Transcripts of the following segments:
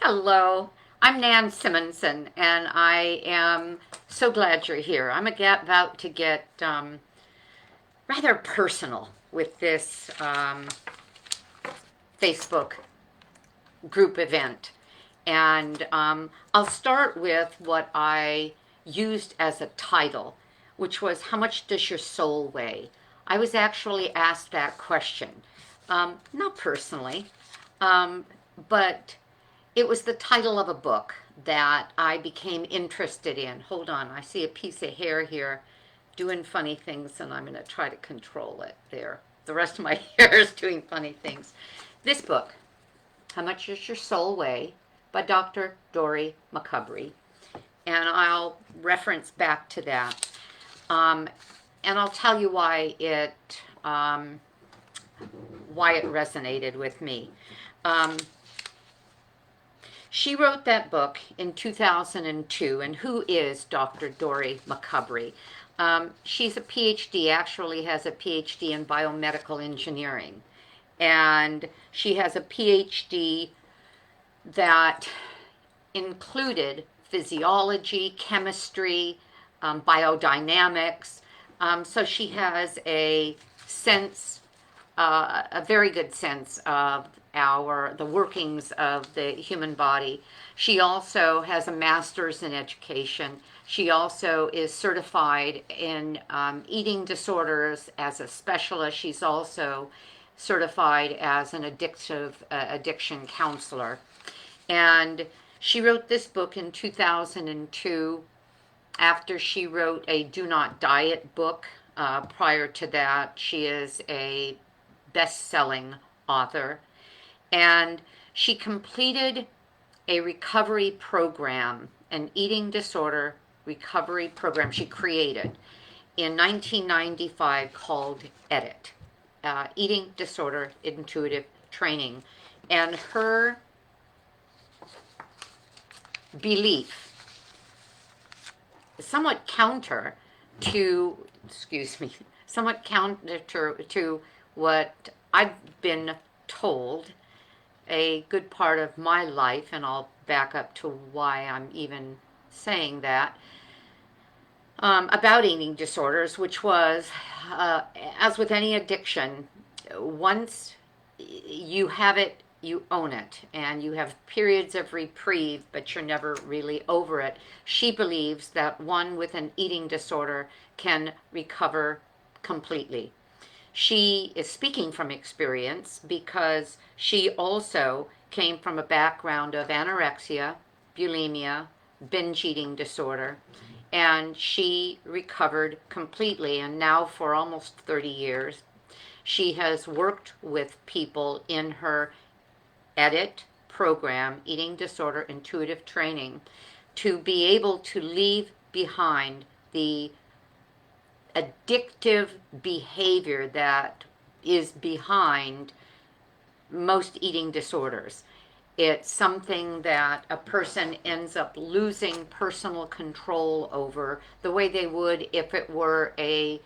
Hello, I'm Nan Simonson, and I am so glad you're here. I'm about to get rather personal with this Facebook group event. And I'll start with what I used as a title, which was, How much does your soul weigh? I was actually asked that question, not personally, um, but it was the title of a book that I became interested in. Hold on, I see a piece of hair here doing funny things, and I'm going to try to control it there. The rest of my hair is doing funny things. This book, How Much Does Your Soul Weigh, by Dr. Dory McCubbrey, and I'll reference back to that. And I'll tell you why it resonated with me. She wrote that book in 2002, and who is Dr. Dorie McCubbrey? She's a PhD, actually has a PhD in biomedical engineering. And she has a PhD that included physiology, chemistry, biodynamics. So she has a sense, a very good sense of the workings of the human body. She also has a master's in education. She also is certified in eating disorders as a specialist. She's also certified as an addiction counselor. And she wrote this book in 2002 after she wrote a Do Not Diet book. Prior to that, she is a best-selling author. And she completed a recovery program, an eating disorder recovery program she created in 1995 called EDIT, Eating Disorder Intuitive Training. And her belief, somewhat counter to, somewhat counter to what I've been told a good part of my life, and I'll back up to why I'm even saying that, about eating disorders, which was, as with any addiction, once you have it, you own it, and you have periods of reprieve, but you're never really over it. She believes that one with an eating disorder can recover completely. She is speaking from experience because she also came from a background of anorexia, bulimia, binge eating disorder, and she recovered completely. And now for almost 30 years, she has worked with people in her EDIT program, Eating Disorder Intuitive Training, to be able to leave behind the addictive behavior that is behind most eating disorders. It's something that a person ends up losing personal control over the way they would if it were a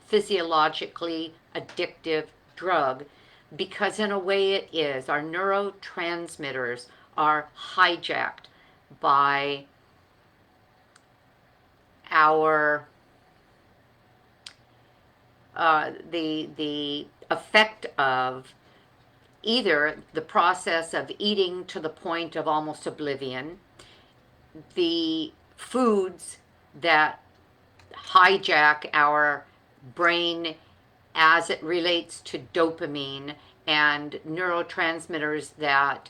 physiologically addictive drug, because in a way it is. Our neurotransmitters are hijacked by our the effect of either the process of eating to the point of almost oblivion, the foods that hijack our brain as it relates to dopamine and neurotransmitters that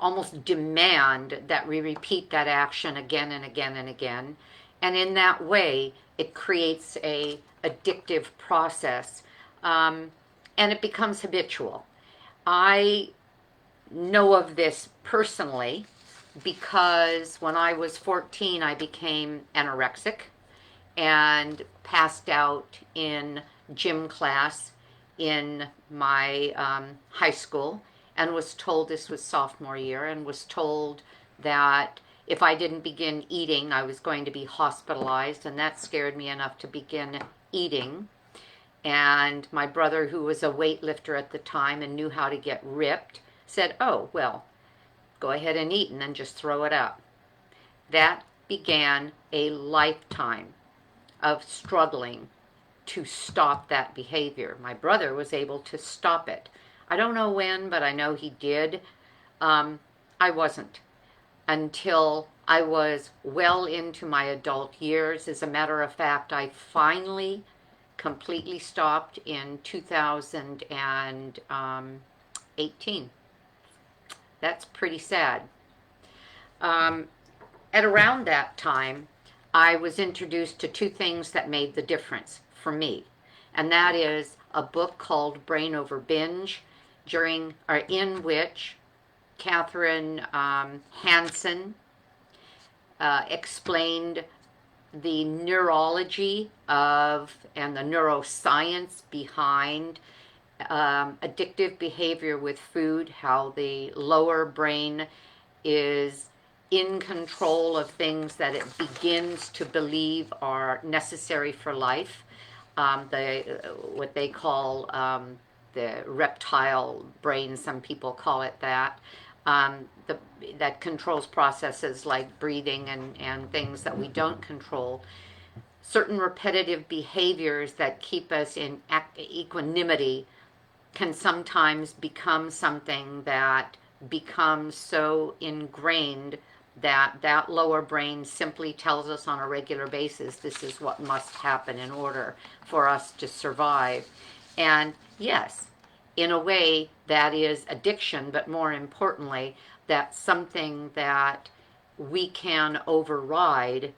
almost demand that we repeat that action again and again and again. And in that way, it creates a addictive process, and it becomes habitual. I know of this personally because when I was 14, I became anorexic and passed out in gym class in my high school, and was told, this was sophomore year, and was told that if I didn't begin eating, I was going to be hospitalized, and that scared me enough to begin eating. And my brother, who was a weightlifter at the time and knew how to get ripped, said, oh, well, go ahead and eat and then just throw it up. That began a lifetime of struggling to stop that behavior. My brother was able to stop it. I don't know when, but I know he did. I wasn't until I was well into my adult years. As a matter of fact, I finally completely stopped in 2018. That's pretty sad. At around that time, I was introduced to two things that made the difference for me. And that is a book called Brain Over Binge, in which Catherine Hansen explained the neurology of and the neuroscience behind addictive behavior with food, how the lower brain is in control of things that it begins to believe are necessary for life. What they call the reptile brain, some people call it that, that controls processes like breathing and things that we don't control. Certain repetitive behaviors that keep us in equanimity can sometimes become something that becomes so ingrained that that lower brain simply tells us on a regular basis this is what must happen in order for us to survive. And yes, in a way that is addiction, but more importantly, that's something that we can override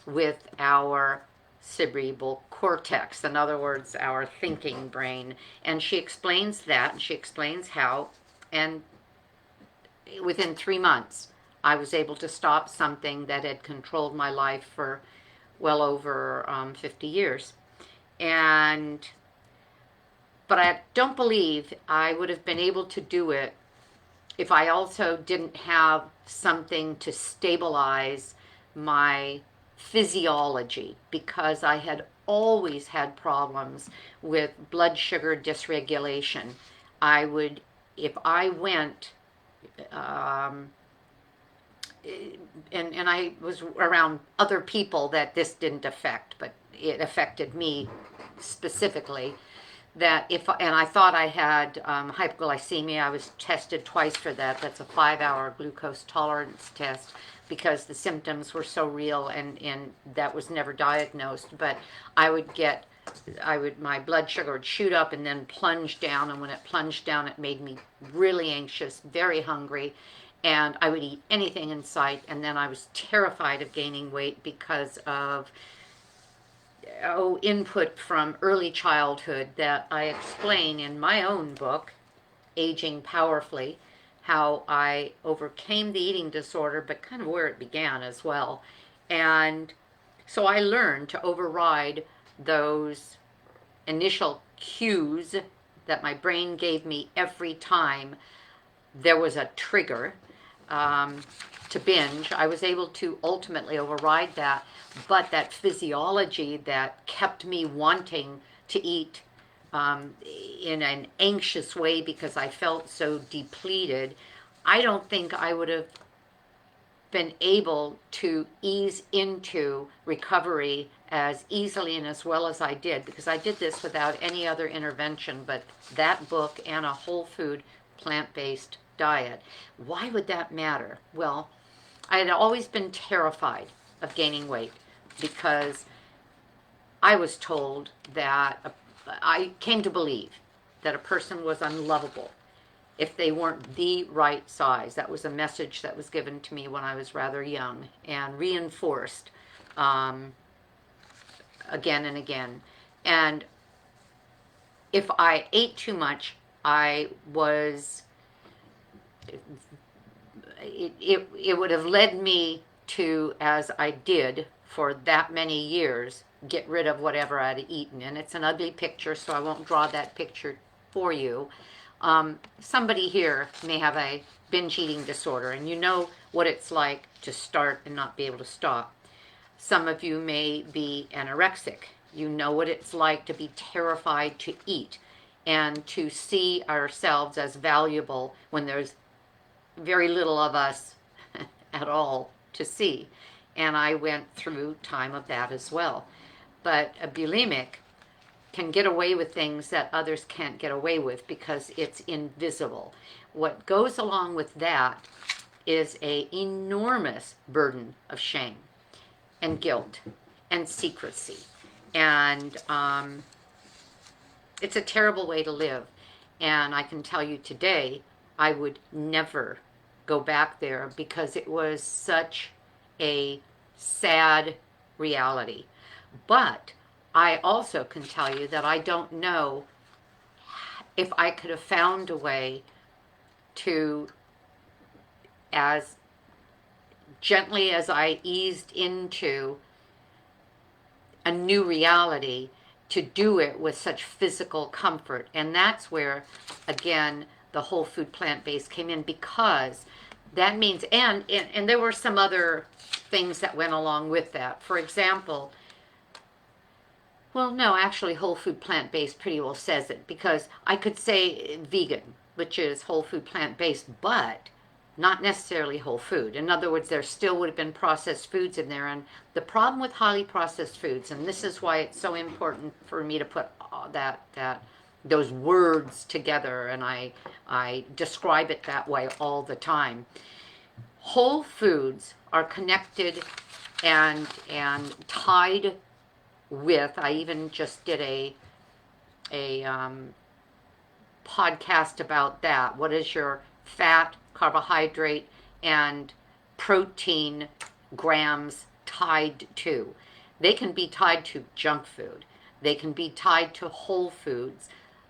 with our cerebral cortex, in other words, our thinking brain. And she explains that, and she explains how, and within 3 months, I was able to stop something that had controlled my life for well over 50 years. But I don't believe I would have been able to do it if I also didn't have something to stabilize my physiology, because I had always had problems with blood sugar dysregulation. If I went, and I was around other people that this didn't affect, but it affected me specifically, and I thought I had hypoglycemia. I was tested twice for that. That's a 5-hour glucose tolerance test, because the symptoms were so real, and that was never diagnosed. But my blood sugar would shoot up and then plunge down, and when it plunged down, it made me really anxious, very hungry, and I would eat anything in sight. And then I was terrified of gaining weight because of input from early childhood that I explain in my own book, Aging Powerfully, how I overcame the eating disorder, but kind of where it began as well. And so I learned to override those initial cues that my brain gave me every time there was a trigger to binge. I was able to ultimately override that, but that physiology that kept me wanting to eat in an anxious way because I felt so depleted, I don't think I would have been able to ease into recovery as easily and as well as I did, because I did this without any other intervention but that book and a whole food, plant-based diet. Why would that matter? Well, I had always been terrified of gaining weight because I was told that I came to believe that a person was unlovable if they weren't the right size. That was a message that was given to me when I was rather young and reinforced again and again. And if I ate too much, it would have led me to, as I did for that many years, get rid of whatever I'd eaten. And it's an ugly picture, so I won't draw that picture for you. Somebody here may have a binge eating disorder, and you know what it's like to start and not be able to stop. Some of you may be anorexic. You know what it's like to be terrified to eat and to see ourselves as valuable when there's very little of us at all to see. And I went through time of that as well. But a bulimic can get away with things that others can't get away with because it's invisible. What goes along with that is a enormous burden of shame and guilt and secrecy. And it's a terrible way to live. And I can tell you today, I would never go back there because it was such a sad reality. But I also can tell you that I don't know if I could have found a way to, as gently as I eased into a new reality, to do it with such physical comfort. And that's where, again, the whole food plant-based came in, because that means, and there were some other things that went along with that. For example, well, no, actually, whole food plant-based pretty well says it, because I could say vegan, which is whole food plant-based, but not necessarily whole food. In other words, there still would have been processed foods in there. And the problem with highly processed foods, and this is why it's so important for me to put those words together, and I describe it that way all the time. Whole foods are connected and tied with, I even just did a podcast about that. What is your fat, carbohydrate, and protein grams tied to? They can be tied to junk food. They can be tied to whole foods.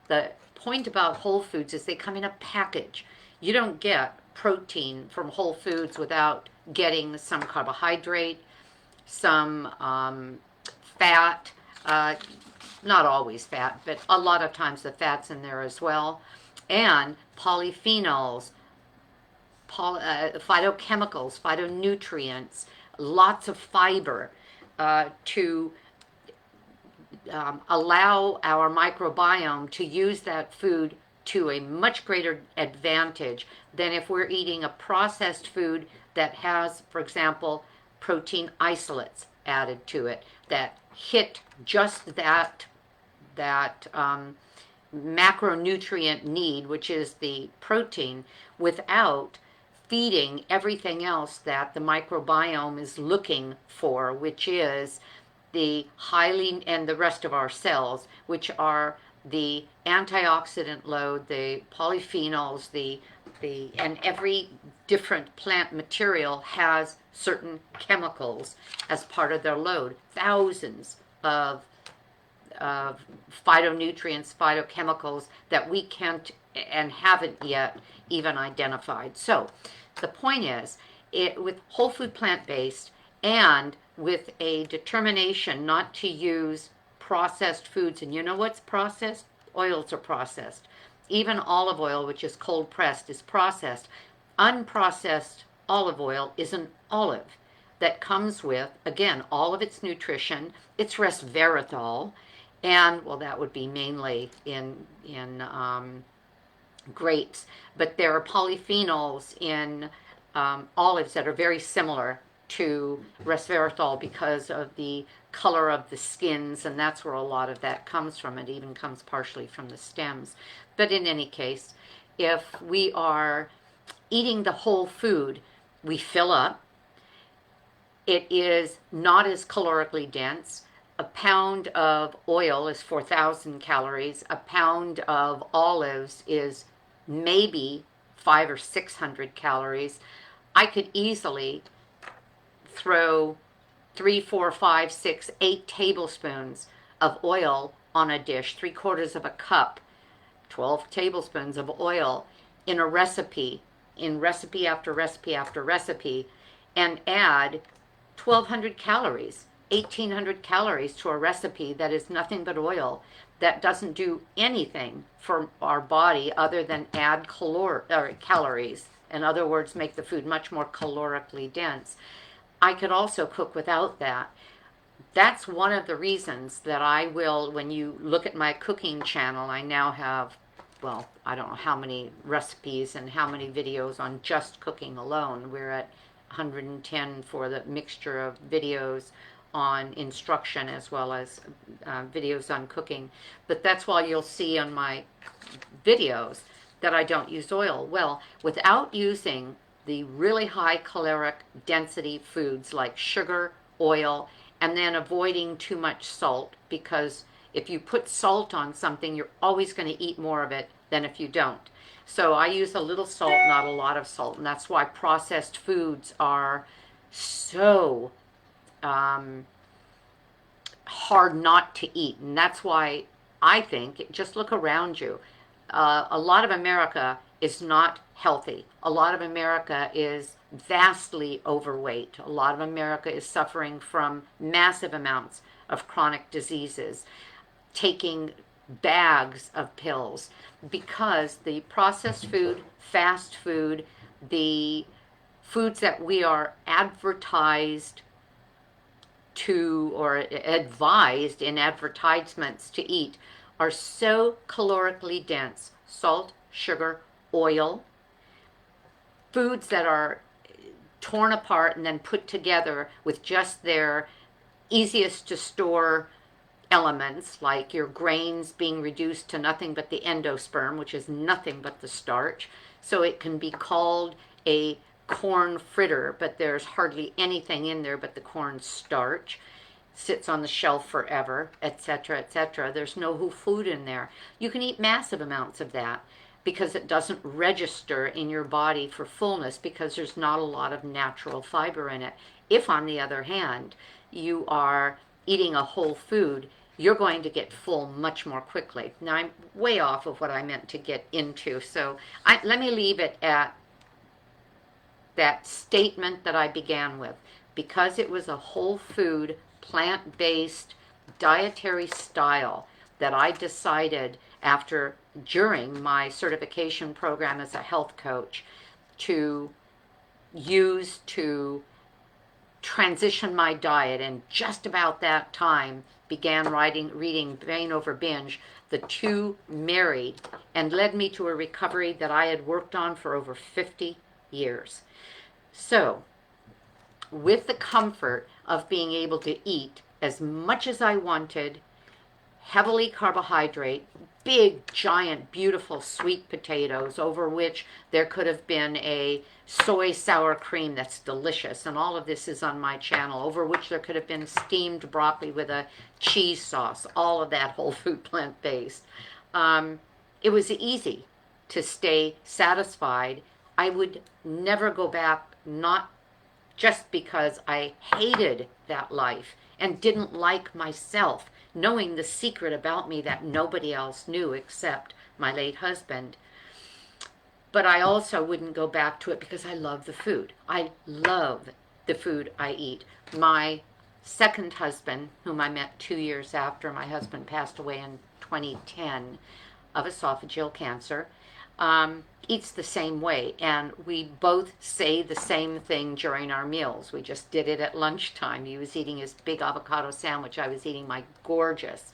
The point about whole foods is they come in a package. You don't get protein from whole foods without getting some carbohydrate, some fat, not always fat, but a lot of times the fat's in there as well, and polyphenols, phytochemicals, phytonutrients, lots of fiber to allow our microbiome to use that food to a much greater advantage than if we're eating a processed food that has, for example, protein isolates added to it that hit just that macronutrient need, which is the protein, without feeding everything else that the microbiome is looking for, which is the highly, and the rest of our cells, which are the antioxidant load, the polyphenols, and every different plant material has certain chemicals as part of their load. Thousands of phytonutrients, phytochemicals that we can't and haven't yet even identified. So the point is, with whole food plant-based and with a determination not to use processed foods, and you know what's processed? Oils are processed. Even olive oil, which is cold pressed, is processed. Unprocessed olive oil is an olive that comes with, again, all of its nutrition. It's resveratrol, and, well, that would be mainly in grapes, but there are polyphenols in olives that are very similar to resveratrol because of the color of the skins, and that's where a lot of that comes from. It even comes partially from the stems. But in any case, if we are eating the whole food, we fill up. It is not as calorically dense. A pound of oil is 4,000 calories. A pound of olives is maybe 500 or 600 calories. I could easily throw 3, 4, 5, 6, 8 tablespoons of oil on a dish, 3/4 of a cup, 12 tablespoons of oil in a recipe, in recipe after recipe after recipe, and add 1,200 calories, 1,800 calories to a recipe that is nothing but oil, that doesn't do anything for our body other than add calories. In other words, make the food much more calorically dense. I could also cook without that. That's one of the reasons that I will, when you look at my cooking channel, I now have well, I don't know how many recipes and how many videos on just cooking alone. We're at 110 for the mixture of videos on instruction as well as videos on cooking. But that's why you'll see on my videos that I don't use oil. Well, without using the really high caloric density foods like sugar, oil, and then avoiding too much salt, because if you put salt on something, you're always going to eat more of it than if you don't. So I use a little salt, not a lot of salt, and that's why processed foods are so hard not to eat. And that's why I think, just look around you. A lot of America is not healthy. A lot of America is vastly overweight. A lot of America is suffering from massive amounts of chronic diseases, taking bags of pills, because the processed food, fast food, the foods that we are advertised to or advised in advertisements to eat are so calorically dense. Salt, sugar, oil, foods that are torn apart and then put together with just their easiest to store elements, like your grains being reduced to nothing but the endosperm, which is nothing but the starch. So it can be called a corn fritter, but there's hardly anything in there but the corn starch. Sits on the shelf forever, etc., etc. There's no whole food in there. You can eat massive amounts of that because it doesn't register in your body for fullness, because there's not a lot of natural fiber in it. If, on the other hand, you are eating a whole food, you're going to get full much more quickly. Now, I'm way off of what I meant to get into, so let me leave it at that statement that I began with. Because it was a whole food, plant-based dietary style that I decided during my certification program as a health coach to use to transition my diet, and just about that time began reading Brain Over Binge. The two married and led me to a recovery that I had worked on for over 50 years. So, with the comfort of being able to eat as much as I wanted, heavily carbohydrate, big, giant, beautiful sweet potatoes over which there could have been a soy sour cream that's delicious, and all of this is on my channel, over which there could have been steamed broccoli with a cheese sauce, all of that whole food plant-based. It was easy to stay satisfied. I would never go back, not just because I hated that life and didn't like myself, knowing the secret about me that nobody else knew except my late husband. But I also wouldn't go back to it because I love the food. I love the food I eat. My second husband, whom I met 2 years after my husband passed away in 2010 of esophageal cancer, eats the same way, and we both say the same thing during our meals. We just did it at lunchtime. He was eating his big avocado sandwich. I was eating my gorgeous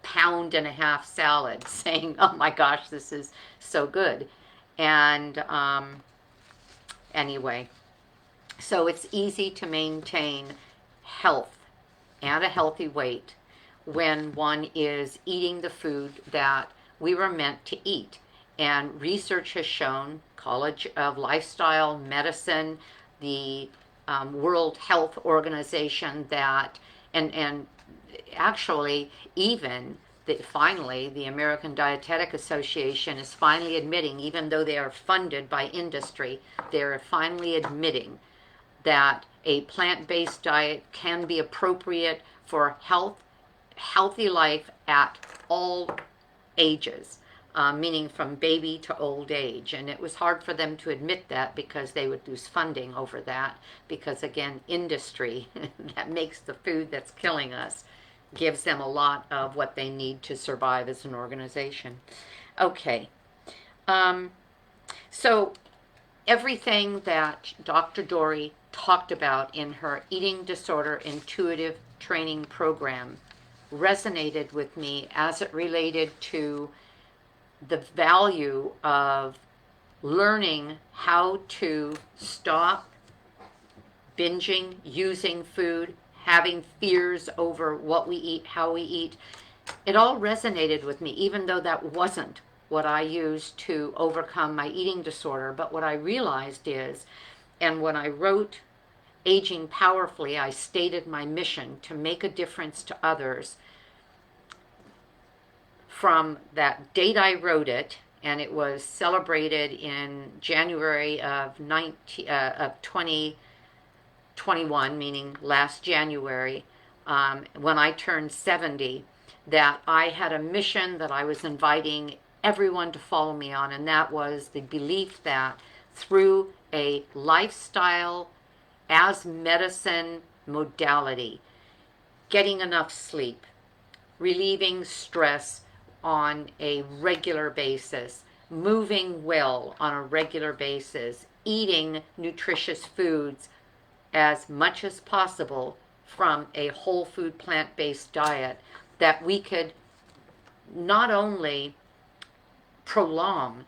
pound-and-a-half salad, saying, oh my gosh, this is so good. And anyway, so it's easy to maintain health and a healthy weight when one is eating the food that we were meant to eat. And research has shown, College of Lifestyle Medicine, the World Health Organization, that, and actually even finally the American Dietetic Association is finally admitting, even though they are funded by industry, they're finally admitting that a plant-based diet can be appropriate for healthy life at all ages. Meaning from baby to old age. And it was hard for them to admit that because they would lose funding over that, because again, industry that makes the food that's killing us gives them a lot of what they need to survive as an organization. Okay, so everything that Dr. Dory talked about in her eating disorder intuitive training program resonated with me as it related to the value of learning how to stop binging, using food, having fears over what we eat, how we eat. It all resonated with me, even though that wasn't what I used to overcome my eating disorder. But what I realized is, and when I wrote Aging Powerfully, I stated my mission to make a difference to others. From that date I wrote it, and it was celebrated in January of 2021, meaning last January, when I turned 70, that I had a mission that I was inviting everyone to follow me on, and that was the belief that through a lifestyle as medicine modality, getting enough sleep, relieving stress on a regular basis, moving well on a regular basis, eating nutritious foods as much as possible from a whole food plant-based diet, that we could not only prolong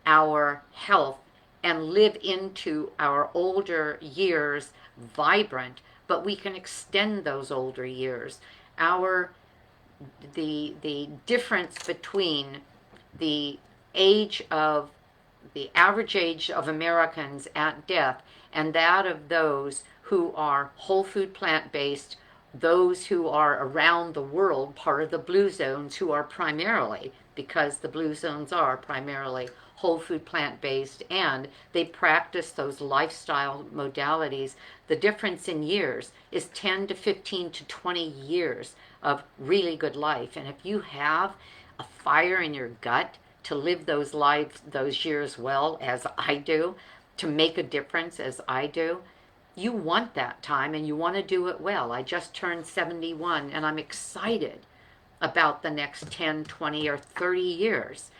our health and live into our older years vibrant, but we can extend those older years. The difference between the age of the average age of Americans at death and that of those who are whole food plant-based, those who are around the world, part of the blue zones, who are primarily, because the blue zones are primarily whole food plant-based, and they practice those lifestyle modalities, the difference in years is 10 to 15 to 20 years of really good life. And if you have a fire in your gut to live those years well, as I do, to make a difference as I do, you want that time and you want to do it well. I just turned 71 and I'm excited about the next 10, 20, or 30 years.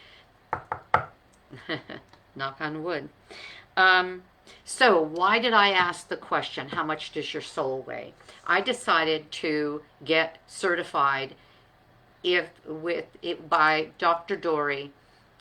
Knock on wood. So why did I ask the question, how much does your soul weigh? I decided to get certified by Dr. Dorie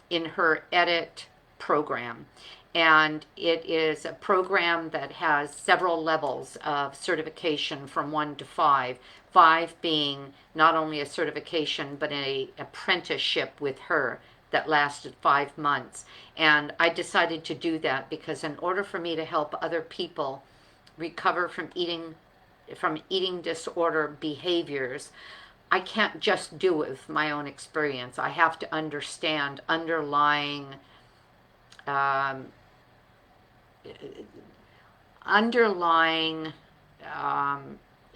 in her EDIT program. And it is a program that has several levels of certification from 1 to 5. 5 being not only a certification, but an apprenticeship with her that lasted 5 months. And I decided to do that because in order for me to help other people recover from eating disorder behaviors, I can't just do it with my own experience. I have to understand underlying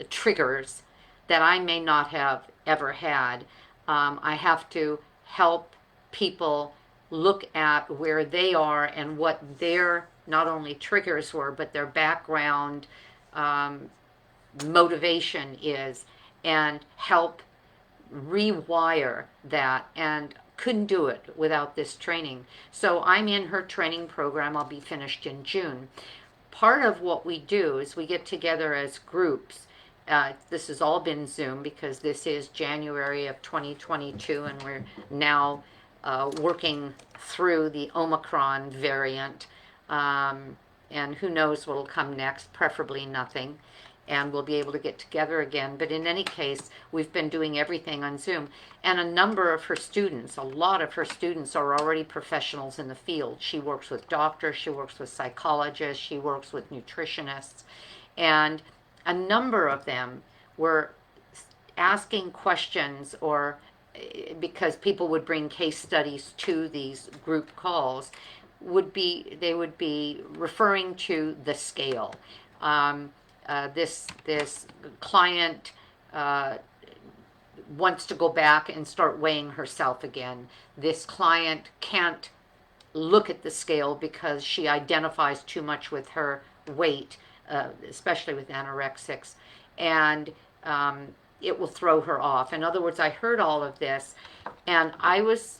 triggers that I may not have ever had. I have to help people look at where they are and what their not only triggers were, but their background motivation is, and help rewire that. And couldn't do it without this training. So I'm in her training program. I'll be finished in June. Part of what we do is we get together as groups. This has all been Zoom because this is January of 2022 and we're now working through the Omicron variant. And who knows what will come next, preferably nothing. And we'll be able to get together again. But in any case, we've been doing everything on Zoom. And a number of her students, a lot of her students are already professionals in the field. She works with doctors, she works with psychologists, she works with nutritionists. And a number of them were asking questions, or because people would bring case studies to these group calls, they would be referring to the scale. This client wants to go back and start weighing herself again. This client can't look at the scale because she identifies too much with her weight, especially with anorexics, and it will throw her off. In other words, I heard all of this, and I was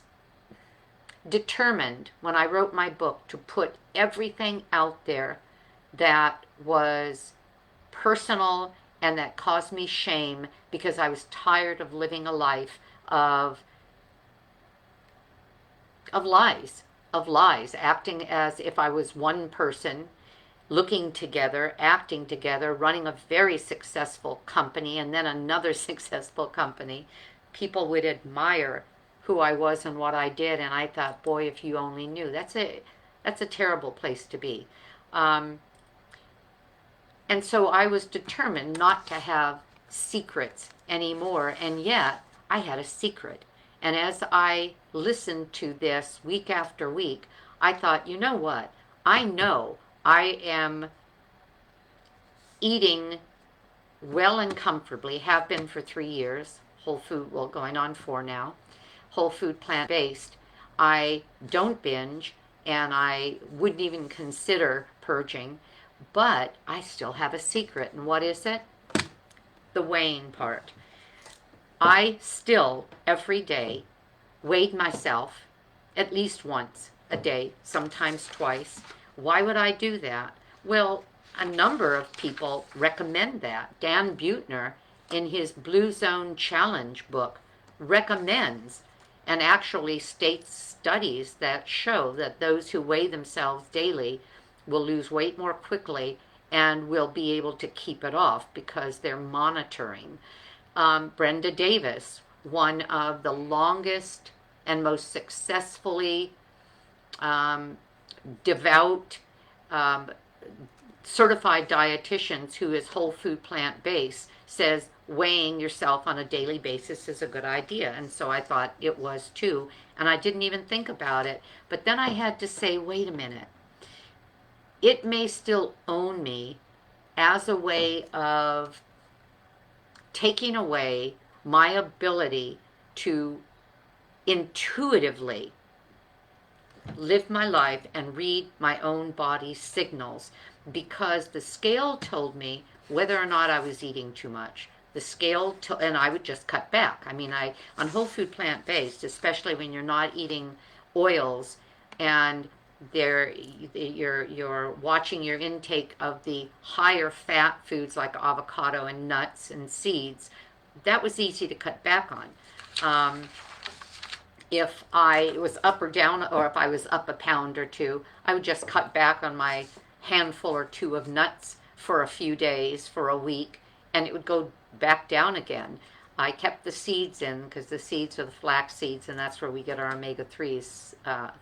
determined when I wrote my book to put everything out there that was personal and that caused me shame, because I was tired of living a life of of lies, acting as if I was one person, looking together, acting together, running a very successful company and then another successful company. People would admire who I was and what I did, and I thought, boy, if you only knew. That's a terrible place to be. Um, and so I was determined not to have secrets anymore, and yet I had a secret. And as I listened to this week after week, I thought, you know what? I know I am eating well and comfortably, have been for 3 years, whole food, well, going on 4 now, whole food plant-based. I don't binge, and I wouldn't even consider purging, but I still have a secret. And what is it? The weighing part. I still, every day, weighed myself at least once a day, sometimes twice. Why would I do that? Well, a number of people recommend that. Dan Buettner, in his Blue Zone Challenge book, recommends and actually states studies that show that those who weigh themselves daily will lose weight more quickly and will be able to keep it off because they're monitoring. Brenda Davis, one of the longest and most successfully devout certified dietitians who is whole food plant-based, says weighing yourself on a daily basis is a good idea. And so I thought it was too, and I didn't even think about it. But then I had to say, wait a minute. It may still own me as a way of taking away my ability to intuitively live my life and read my own body's signals, because the scale told me whether or not I was eating too much. The scale, and I would just cut back. I mean, on whole food plant-based, especially when you're not eating oils and you're watching your intake of the higher fat foods like avocado and nuts and seeds, that was easy to cut back on. If I was up or down, or if I was up a pound or two, I would just cut back on my handful or two of nuts for a few days, for a week, and it would go back down again. I kept the seeds in because the seeds are the flax seeds, and that's where we get our omega-3s,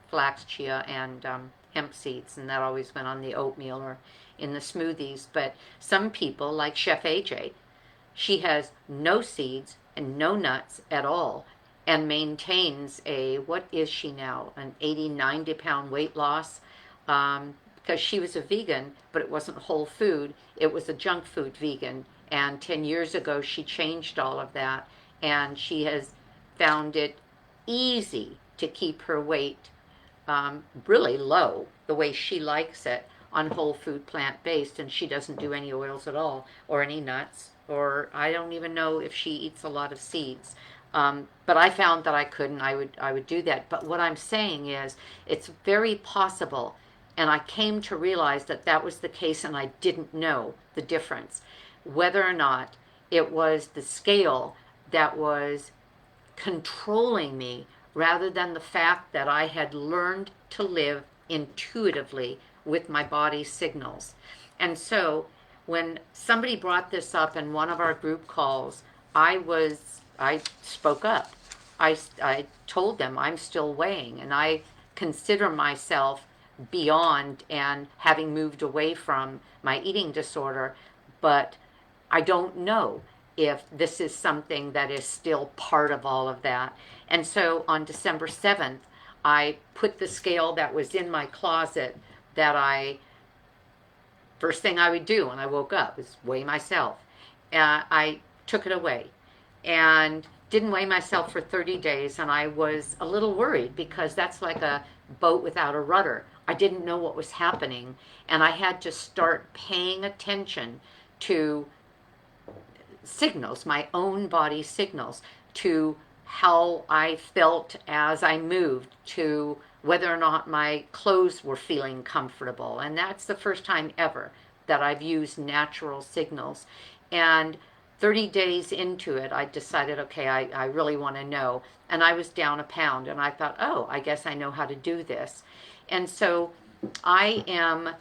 flax, chia, and hemp seeds, and that always went on the oatmeal or in the smoothies. But some people, like Chef AJ, she has no seeds and no nuts at all, and maintains what is she now, an 80, 90-pound weight loss, because she was a vegan, but it wasn't whole food. It was a junk food vegan. And 10 years ago, she changed all of that, and she has found it easy to keep her weight really low, the way she likes it, on whole food plant-based, and she doesn't do any oils at all, or any nuts, or I don't even know if she eats a lot of seeds. But I found that I couldn't. I would do that. But what I'm saying is, it's very possible, and I came to realize that that was the case, and I didn't know the difference, whether or not it was the scale that was controlling me, rather than the fact that I had learned to live intuitively with my body's signals. And so when somebody brought this up in one of our group calls, I spoke up. I told them I'm still weighing, and I consider myself beyond and having moved away from my eating disorder, but I don't know if this is something that is still part of all of that. And so on December 7th, I put the scale that was in my closet that first thing I would do when I woke up is weigh myself. I took it away and didn't weigh myself for 30 days, and I was a little worried because that's like a boat without a rudder. I didn't know what was happening, and I had to start paying attention to signals, my own body signals, to how I felt as I moved, to whether or not my clothes were feeling comfortable. And that's the first time ever that I've used natural signals. And 30 days into it, I decided, okay, I really want to know. And I was down a pound, and I thought, oh, I guess I know how to do this. And so I am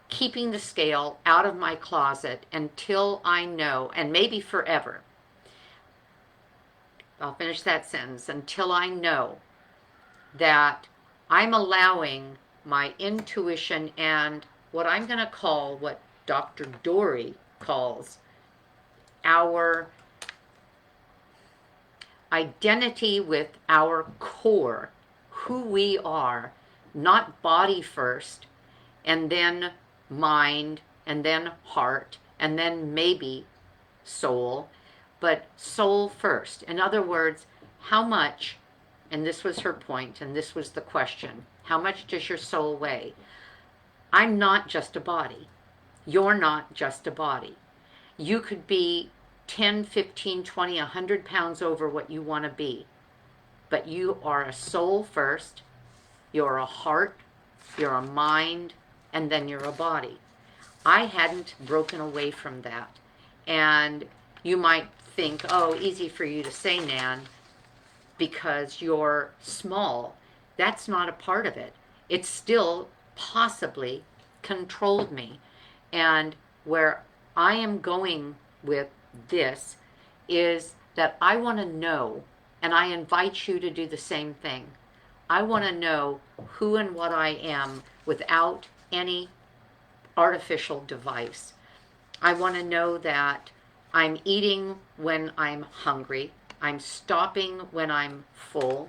keeping the scale out of my closet until I know, and maybe forever. I'll finish that sentence. Until I know that I'm allowing my intuition and what I'm going to call, what Dr. Dory calls, our identity with our core, who we are, not body first, and then mind, and then heart, and then maybe soul, but soul first. In other words, how much, and this was her point, and this was the question, how much does your soul weigh? I'm not just a body. You're not just a body. You could be 10, 15, 20, 100 pounds over what you want to be. But you are a soul first, you're a heart, you're a mind, and then you're a body. I hadn't broken away from that. And you might think, oh, easy for you to say, Nan, because you're small. That's not a part of it. It still possibly controlled me. And where I am going with this is that I want to know, and I invite you to do the same thing. I want to know who and what I am without any artificial device. I want to know that I'm eating when I'm hungry. I'm stopping when I'm full.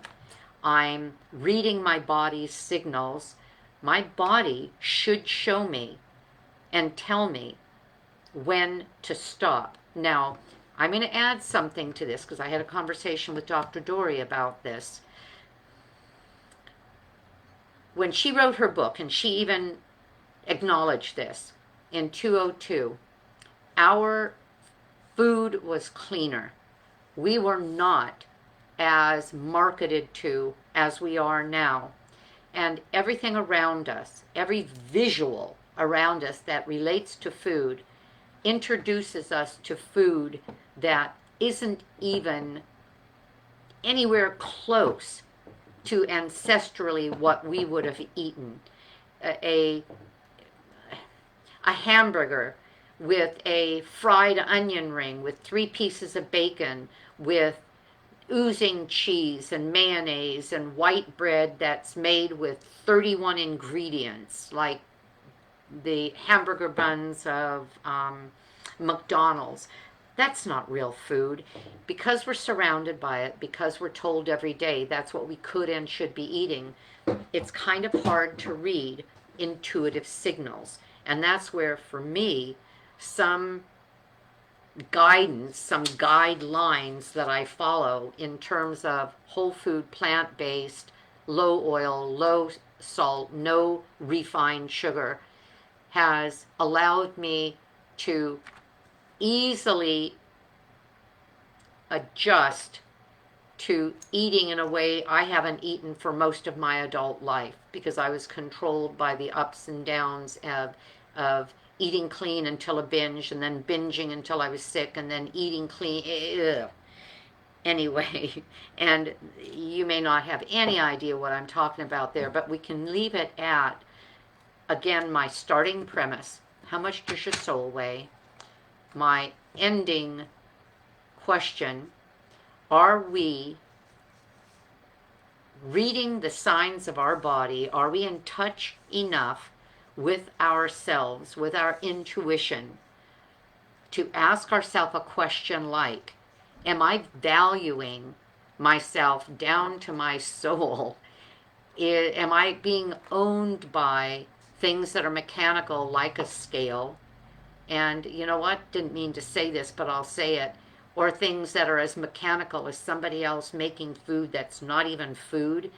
I'm reading my body's signals. My body should show me and tell me when to stop. Now, I'm going to add something to this because I had a conversation with Dr. Dory about this. When she wrote her book, and she even acknowledged this, in 2002, our food was cleaner. We were not as marketed to as we are now. And everything around us, every visual around us that relates to food, introduces us to food that isn't even anywhere close to ancestrally what we would have eaten. A hamburger with a fried onion ring, with 3 pieces of bacon, with oozing cheese and mayonnaise and white bread that's made with 31 ingredients, like the hamburger buns of McDonald's. That's not real food. Because we're surrounded by it, because we're told every day that's what we could and should be eating, it's kind of hard to read intuitive signals. And that's where, for me, some guidance, some guidelines that I follow in terms of whole food, plant-based, low oil, low salt, no refined sugar, has allowed me to easily adjust to eating in a way I haven't eaten for most of my adult life, because I was controlled by the ups and downs of eating clean until a binge, and then binging until I was sick, and then eating clean. Ugh. Anyway, and you may not have any idea what I'm talking about there, but we can leave it at, again, my starting premise: how much does your soul weigh? My ending question: are we reading the signs of our body? Are we in touch enough with ourselves, with our intuition, to ask ourselves a question like, am I valuing myself down to my soul? Am I being owned by things that are mechanical, like a scale? And you know what? Didn't mean to say this, but I'll say it. Or things that are as mechanical as somebody else making food that's not even food,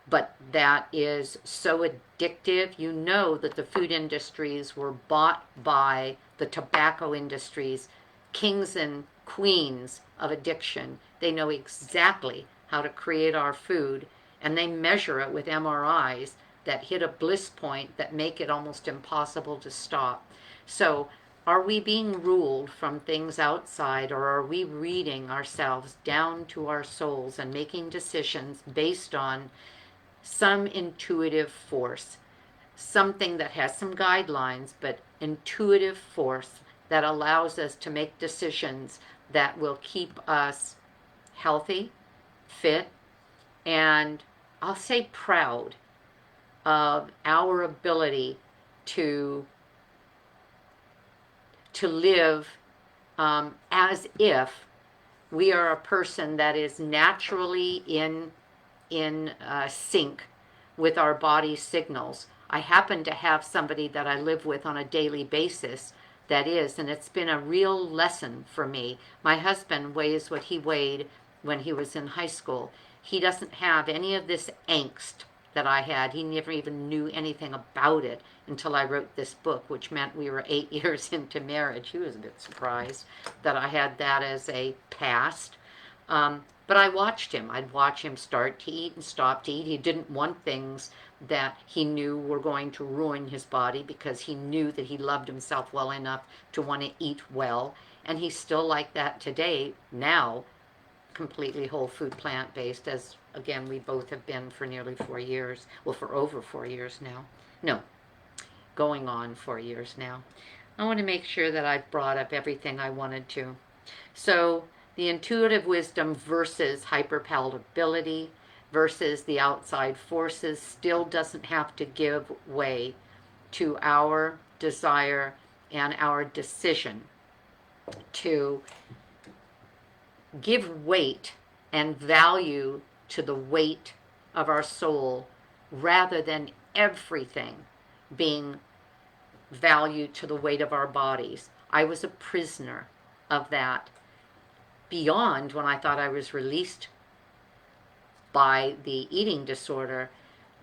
but that is so addictive. You know that the food industries were bought by the tobacco industries, kings and queens of addiction. They know exactly how to create our food, and they measure it with MRIs that hit a bliss point that make it almost impossible to stop. So Are we being ruled from things outside, or are we reading ourselves down to our souls and making decisions based on some intuitive force, something that has some guidelines, but intuitive force that allows us to make decisions that will keep us healthy, fit, and I'll say proud of our ability to live as if we are a person that is naturally in sync with our body's signals. I happen to have somebody that I live with on a daily basis that is, and it's been a real lesson for me. My husband weighs what he weighed when he was in high school. He doesn't have any of this angst that I had. He never even knew anything about it until I wrote this book, which meant we were 8 years into marriage. He was a bit surprised that I had that as a past. But I watched him. I'd watch him start to eat and stop to eat. He didn't want things that he knew were going to ruin his body because he knew that he loved himself well enough to want to eat well. And he's still like that today, now, completely whole food, plant-based, as, again, we both have been for nearly 4 years. Well, for over 4 years now. No, going on 4 years now. I want to make sure that I've brought up everything I wanted to. So the intuitive wisdom versus hyperpalatability versus the outside forces still doesn't have to give way to our desire and our decision to give weight and value to the weight of our soul rather than everything being valued to the weight of our bodies. I was a prisoner of that beyond when I thought I was released by the eating disorder.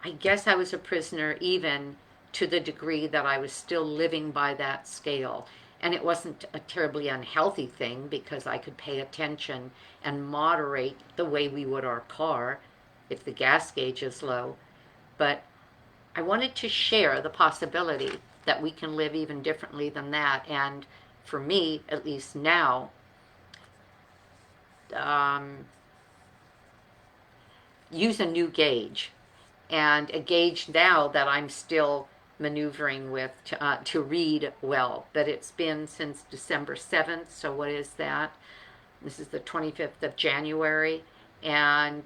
I guess I was a prisoner even to the degree that I was still living by that scale. And it wasn't a terribly unhealthy thing because I could pay attention and moderate the way we would our car if the gas gauge is low. But I wanted to share the possibility that we can live even differently than that. And for me, at least now, use a new gauge, and a gauge now that I'm still maneuvering with to read well. But it's been since December 7th, so what is that? This is the 25th of January, and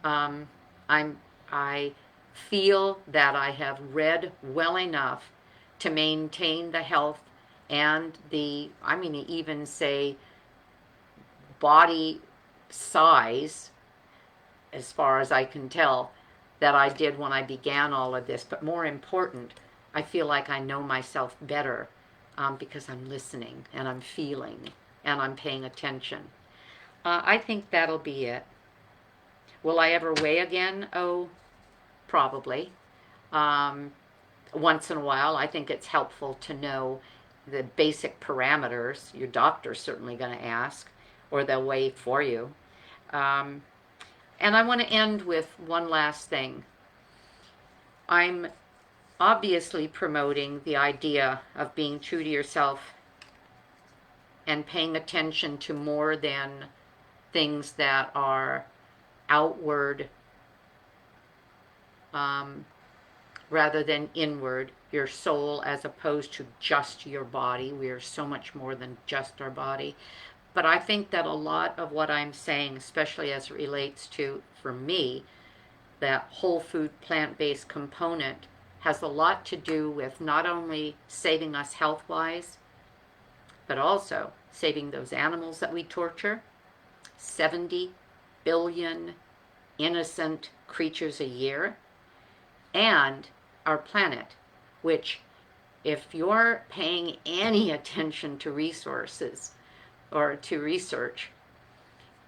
I feel that I have read well enough to maintain the health and the, I'm going to even say, body size, as far as I can tell, that I did when I began all of this. But more important, I feel like I know myself better because I'm listening and I'm feeling and I'm paying attention. I think that'll be it. Will I ever weigh again? Oh, probably. Once in a while. I think it's helpful to know the basic parameters. Your doctor's certainly going to ask, or they'll weigh for you. And I want to end with one last thing. I'm obviously promoting the idea of being true to yourself and paying attention to more than things that are outward rather than inward, your soul as opposed to just your body. We are so much more than just our body. But I think that a lot of what I'm saying, especially as it relates to, for me, that whole food plant-based component has a lot to do with not only saving us health-wise, but also saving those animals that we torture, 70 billion innocent creatures a year, and our planet, which, if you're paying any attention to resources or to research,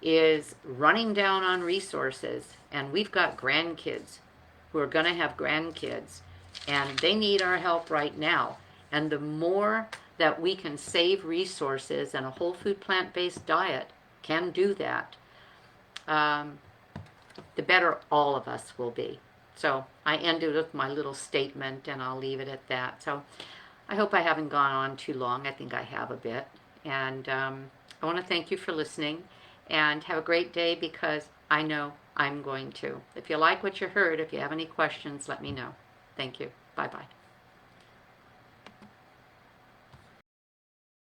is running down on resources. And we've got grandkids who are going to have grandkids, and they need our help right now. And the more that we can save resources, and a whole food plant-based diet can do that, the better all of us will be. So I ended with my little statement, and I'll leave it at that. So I hope I haven't gone on too long. I think I have a bit. And I want to thank you for listening and have a great day because I know I'm going to. If you like what you heard, if you have any questions, let me know. Thank you. Bye bye.